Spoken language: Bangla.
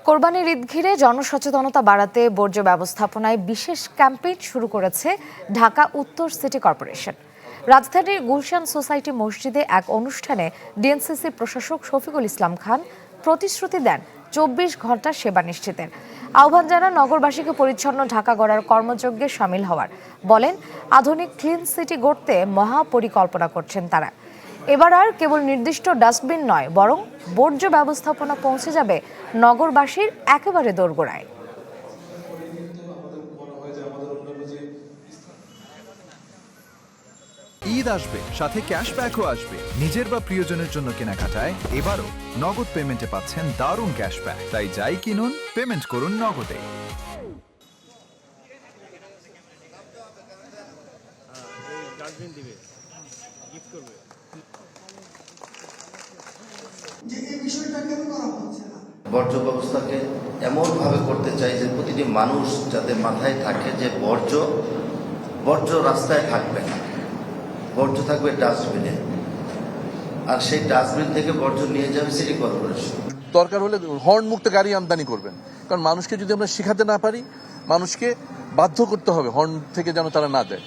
কোরবানির ঈদ ঘিরে জনসচেতনতা বাড়াতে বর্জ্য ব্যবস্থাপনায় বিশেষ ক্যাম্পেইন শুরু করেছে ঢাকা উত্তর সিটি কর্পোরেশন। রাজধানীর গুলশান সোসাইটি মসজিদে এক অনুষ্ঠানে ডিএনসিসি প্রশাসক শফিকুল ইসলাম খান প্রতিশ্রুতি দেন ২৪ ঘন্টা সেবা নিশ্চিতের। আহ্বান জানান নগরবাসীকে পরিচ্ছন্ন ঢাকা গড়ার কর্মযজ্ঞে সামিল হওয়ার। বলেন, আধুনিক ক্লিন সিটি গড়তে মহাপরিকল্পনা করছেন তারা। এবার আর কেবল নির্দিষ্ট ডাস্টবিন নয়, বরং বর্জ্য ব্যবস্থাপনা পৌঁছে যাবে নগরবাসীর একেবারে দোরগোড়ায়। ঈদ আসবে, সাথে ক্যাশব্যাকও আসবে। নিজের বা প্রিয়জনের জন্য কেনাকাটায় এবারও নগদ পেমেন্টে পাচ্ছেন দারুণ ক্যাশব্যাক। তাই যাই কিনুন, পেমেন্ট করুন নগদে। বর্জ্য ব্যবস্থাকে এমনভাবে করতে চাই যে প্রতিটি মানুষ যাতে মাথায় থাকে যে বর্জ্য রাস্তায় থাকবে না, বর্জ্য থাকবে ডাস্টবিনে, আর সেই ডাস্টবিন থেকে বর্জ্য নিয়ে যাবে সিটি কর্পোরেশন। দরকার হলে হর্ন মুক্ত গাড়ি আমদানি করবেন, কারণ মানুষকে যদি আমরা শেখাতে না পারি, মানুষকে বাধ্য করতে হবে হর্ন থেকে যেন তারা না দেয়।